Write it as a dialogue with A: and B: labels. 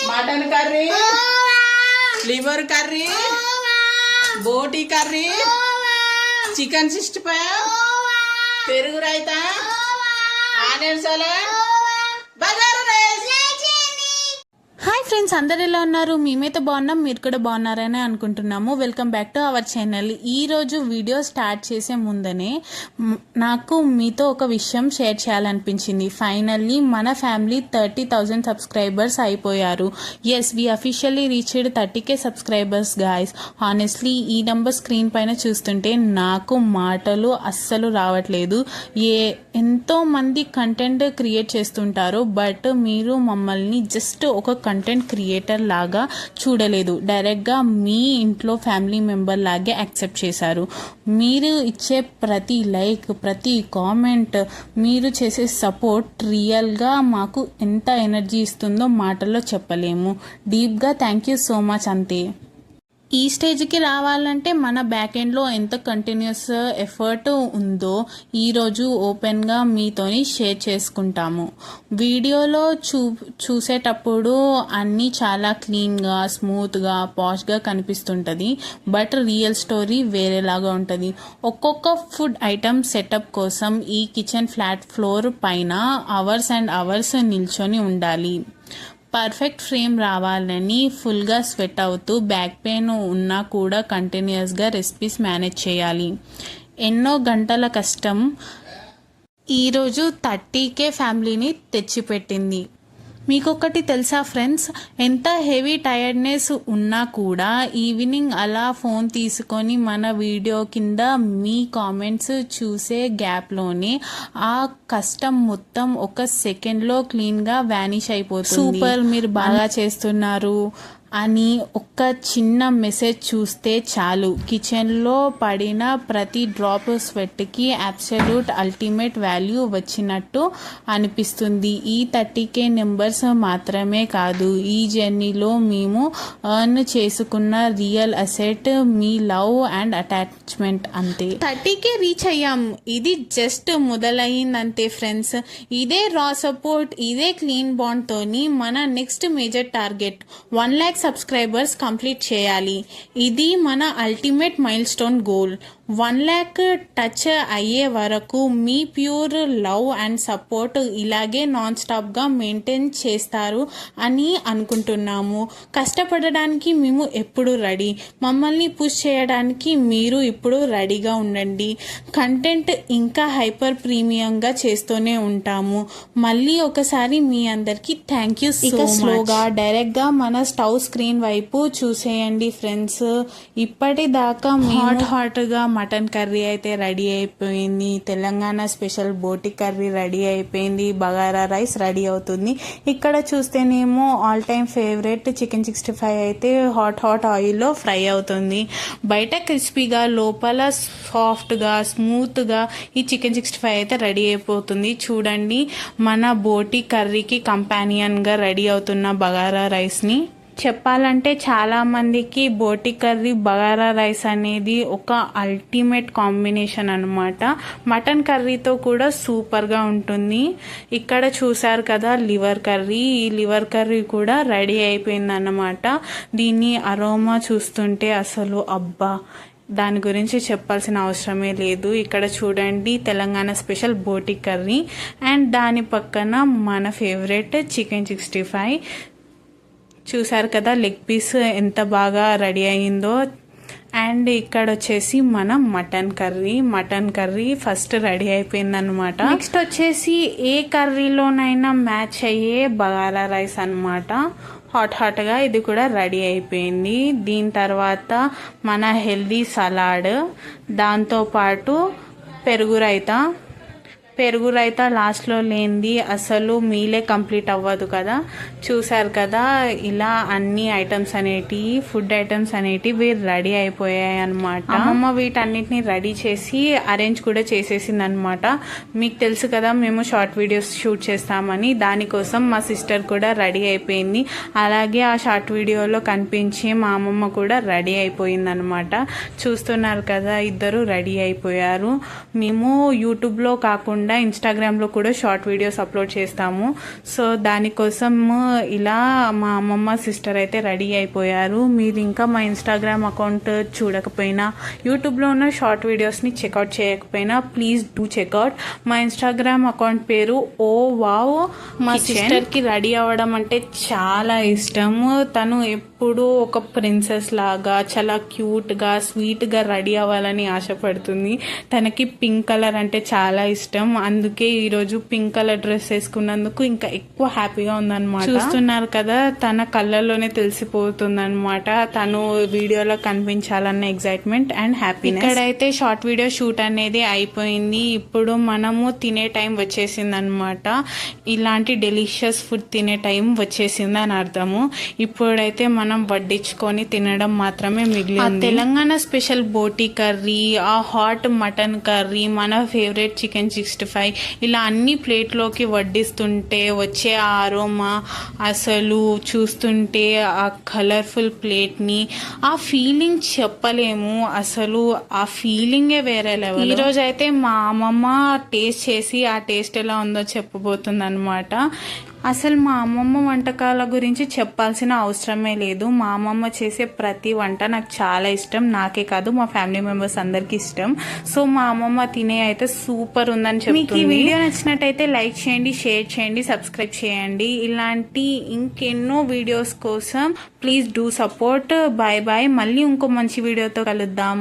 A: Mutton curry, liver curry, బోటి curry, chicken 65, పెరుగు raita, onion salad, bagara rice. Hi friends, అందరు ఎలా ఉన్నారు? మేమైతే బాగున్నాం, మీరు కూడా బాగున్నారని అనుకుంటున్నాము. Welcome back to our channel. ఈరోజు వీడియో స్టార్ట్ చేసే ముందనే నాకు మీతో ఒక విషయం షేర్ చేయాలనిపించింది. ఫైనల్లీ మన ఫ్యామిలీ 30,000 సబ్స్క్రైబర్స్ అయిపోయారు. Yes, we officially reached 30K subscribers guys. Honestly ఈ నెంబర్ స్క్రీన్ పైన చూస్తుంటే నాకు మాటలు అస్సలు రావట్లేదు. ఎంతో మంది కంటెంట్ క్రియేట్ చేస్తుంటారు, బట్ మీరు మమ్మల్ని జస్ట్ ఒక కంటెంట్ క్రియేటర్ లాగా చూడలేదు, డైరెక్ట్గా మీ ఇంట్లో ఫ్యామిలీ మెంబర్ లాగే యాక్సెప్ట్ చేశారు. మీరు ఇచ్చే ప్రతి లైక్, ప్రతి కామెంట్, మీరు చేసే సపోర్ట్ రియల్గా మాకు ఎంత ఎనర్జీ ఇస్తుందో మాటల్లో చెప్పలేము. డీప్గా థ్యాంక్ యూ సో మచ్. అంతే. ఈ స్టేజ్కి రావాలంటే మన బ్యాక్ ఎండ్లో ఎంత కంటిన్యూస్ ఎఫర్ట్ ఉందో ఈరోజు ఓపెన్గా మీతోని షేర్ చేసుకుంటాము. వీడియోలో చూసేటప్పుడు అన్నీ చాలా క్లీన్గా, స్మూత్గా, పాష్గా కనిపిస్తుంటుంది, బట్ రియల్ స్టోరీ వేరేలాగా ఉంటుంది. ఒక్కొక్క ఫుడ్ ఐటమ్ సెటప్ కోసం ఈ కిచెన్ ఫ్లాట్ ఫ్లోర్ పైన అవర్స్ అండ్ అవర్స్ నిల్చొని ఉండాలి. పర్ఫెక్ట్ ఫ్రేమ్ రావాలని ఫుల్గా స్వెట్ అవుతూ బ్యాక్ పెయిన్ ఉన్నా కూడా కంటిన్యూస్గా రెసిపీస్ మేనేజ్ చేయాలి. ఎన్నో గంటల కష్టం ఈరోజు 30K ఫ్యామిలీని తెచ్చిపెట్టింది. మీకొకటి తెలుసా ఫ్రెండ్స్, ఎంత హెవీ టైర్డ్నెస్ ఉన్నా కూడా ఈవినింగ్ అలా ఫోన్ తీసుకొని మన వీడియో కింద మీ కామెంట్స్ చూసే గ్యాప్లోనే ఆ కష్టం మొత్తం ఒక సెకండ్లో క్లీన్గా వ్యానిష్ అయిపోతుంది. సూపర్, మీరు బాగా చేస్తున్నారు అని ఒక్క చిన్న మెసేజ్ చూస్తే చాలు, కిచెన్లో పడిన ప్రతి డ్రాప్ స్వెట్కి అబ్సల్యూట్ అల్టిమేట్ వాల్యూ వచ్చినట్టు అనిపిస్తుంది. ఈ 30K నెంబర్స్ మాత్రమే కాదు, ఈ జర్నీలో మేము ఎర్న్ చేసుకున్న real asset me love and attachment. అంతే. 30K రీచ్ అయ్యాం, ఇది జస్ట్ మొదలైందంతే ఫ్రెండ్స్. ఇదే రా సపోర్ట్, ఇదే క్లీన్ బాండ్ తోని మన next major target 1 lakh subscribers complete చేయాలి. ఇది మన ultimate mile stone goal. 1 lakh touch అయ్యే వరకు మీ ప్యూర్ లవ్ అండ్ సపోర్ట్ ఇలాగే నాన్ స్టాప్గా మెయింటైన్ చేస్తారు అని అనుకుంటున్నాము. కష్టపడడానికి మేము ఎప్పుడు రెడీ, మమ్మల్ని పుష్ చేయడానికి మీరు ఇప్పుడు రెడీగా ఉండండి. కంటెంట్ ఇంకా హైపర్ ప్రీమియంగా చేస్తూనే ఉంటాము. మళ్ళీ ఒకసారి మీ అందరికీ థ్యాంక్ యూ సో మచ్. స్లోగా డైరెక్ట్గా మన స్టవ్ స్క్రీన్ వైపు చూసేయండి ఫ్రెండ్స్. ఇప్పటిదాకా హాట్గా మటన్ కర్రీ అయితే రెడీ అయిపోయింది, తెలంగాణ స్పెషల్ బోటి కర్రీ రెడీ అయిపోయింది, బగారా రైస్ రెడీ అవుతుంది. ఇక్కడ చూస్తేనేమో ఆల్ టైమ్ ఫేవరెట్ చికెన్ 65 అయితే హాట్ ఆయిల్లో ఫ్రై అవుతుంది. బయట క్రిస్పీగా, లోపల సాఫ్ట్గా, స్మూత్గా ఈ చికెన్ 65 అయితే రెడీ అయిపోతుంది. చూడండి, మన బోటి కర్రీకి కంపానియన్గా రెడీ అవుతున్న బగారా రైస్ని. చెప్పాలంటే చాలామందికి బోటి కర్రీ, బగారా రైస్ అనేది ఒక అల్టిమేట్ కాంబినేషన్ అనమాట. మటన్ కర్రీతో కూడా సూపర్గా ఉంటుంది. ఇక్కడ చూసారు కదా లివర్ కర్రీ, ఈ లివర్ కర్రీ కూడా రెడీ అయిపోయిందన్నమాట. దీన్ని అరోమా చూస్తుంటే అసలు అబ్బా, దాని గురించి చెప్పాల్సిన అవసరమే లేదు. ఇక్కడ చూడండి, తెలంగాణ స్పెషల్ బోటి కర్రీ అండ్ దాని పక్కన మన ఫేవరెట్ చికెన్ 65. చూసారు కదా లెగ్ పీస్ ఎంత బాగా రెడీ అయిందో. అండ్ ఇక్కడ వచ్చేసి మన మటన్ కర్రీ ఫస్ట్ రెడీ అయిపోయిందనమాట. నెక్స్ట్ వచ్చేసి ఏ కర్రీలోనైనా మ్యాచ్ అయ్యే బగారా రైస్ అనమాట. హాట్గా ఇది కూడా రెడీ అయిపోయింది. దీని తర్వాత మన హెల్దీ సలాడ్, దాంతోపాటు పెరుగు రైతా లాస్ట్లో లేనిది అసలు మీలే కంప్లీట్ అవ్వదు కదా. చూసారు కదా, ఇలా అన్ని ఐటమ్స్ అనేటివి, ఫుడ్ ఐటమ్స్ అనేటివి రెడీ అయిపోయాయి అనమాట. అమ్మమ్మ వీటన్నిటిని రెడీ చేసి అరేంజ్ కూడా చేసేసింది అనమాట. మీకు తెలుసు కదా మేము షార్ట్ వీడియోస్ షూట్ చేస్తామని, దానికోసం మా సిస్టర్ కూడా రెడీ అయిపోయింది. అలాగే ఆ షార్ట్ వీడియోలో కనిపించి మా అమ్మమ్మ కూడా రెడీ అయిపోయింది అనమాట. చూస్తున్నారు కదా, ఇద్దరు రెడీ అయిపోయారు. మేము యూట్యూబ్లో కాకుండా
B: కాకుండా ఇన్స్టాగ్రామ్లో కూడా షార్ట్ వీడియోస్ అప్లోడ్ చేస్తాము. సో దానికోసం ఇలా మా అమ్మమ్మ సిస్టర్ అయితే రెడీ అయిపోయారు. మీరు ఇంకా మా ఇన్స్టాగ్రామ్ అకౌంట్ చూడకపోయినా, యూట్యూబ్లో ఉన్న షార్ట్ వీడియోస్ని చెక్అవుట్ చేయకపోయినా ప్లీజ్ డూ చెక్అవుట్. మా ఇన్స్టాగ్రామ్ అకౌంట్ పేరు ఓ వావ్. మా సిస్టర్కి రెడీ అవ్వడం అంటే చాలా ఇష్టం. తను ఎప్పుడు ఒక ప్రిన్సెస్ లాగా చాలా క్యూట్గా స్వీట్గా రెడీ అవ్వాలని ఆశపడుతుంది. తనకి పింక్ కలర్ అంటే చాలా ఇష్టం. అందుకే ఈరోజు పింక్ కలర్ డ్రెస్ వేసుకున్నందుకు ఇంకా ఎక్కువ హ్యాపీగా ఉందన్నమాట. చూస్తున్నారు కదా, తన కళ్ళల్లోనే తెలిసిపోతుంది అనమాట తను వీడియోలో కనిపించాలన్న ఎగ్జైట్మెంట్ అండ్ హ్యాపీనెస్. ఇక్కడైతే షార్ట్ వీడియో షూట్ అనేది అయిపోయింది. ఇప్పుడు మనము తినే టైం వచ్చేసింది అనమాట. ఇలాంటి డెలిషియస్ ఫుడ్ తినే టైం వచ్చేసింది అని అర్థము. ఇప్పుడైతే మనం వడ్డించుకొని తినడం మాత్రమే మిగిలింది. తెలంగాణ స్పెషల్ బోటీ కర్రీ, ఆ హాట్ మటన్ కర్రీ, మన ఫేవరెట్ చికెన్ 65 ఇలా అన్ని ప్లేట్లోకి వడ్డిస్తుంటే వచ్చే ఆ అరోమా, అసలు చూస్తుంటే ఆ కలర్ఫుల్ ప్లేట్ని, ఆ ఫీలింగ్ చెప్పలేము. అసలు ఆ ఫీలింగే వేరే లెవెల్. ఈరోజు అయితే మా అమ్మమ్మ టేస్ట్ చేసి ఆ టేస్ట్ ఎలా ఉందో చెప్పబోతుంది అనమాట. అసలు మా అమ్మమ్మ వంటకాల గురించి చెప్పాల్సిన అవసరమే లేదు. మా అమ్మమ్మ చేసే ప్రతి వంట నాకు చాలా ఇష్టం. నాకే కాదు, మా ఫ్యామిలీ మెంబర్స్ అందరికీ ఇష్టం. సో మా అమ్మమ్మ తినే అయితే సూపర్ ఉందని చెప్తుంది. మీకు ఈ వీడియో నచ్చినట్టయితే లైక్ చేయండి, షేర్ చేయండి, సబ్స్క్రైబ్ చేయండి. ఇలాంటి ఇంకెన్నో వీడియోస్ కోసం please do support. Bye bye. మళ్ళీ ఇంకో మంచి వీడియోతో కలుద్దాం.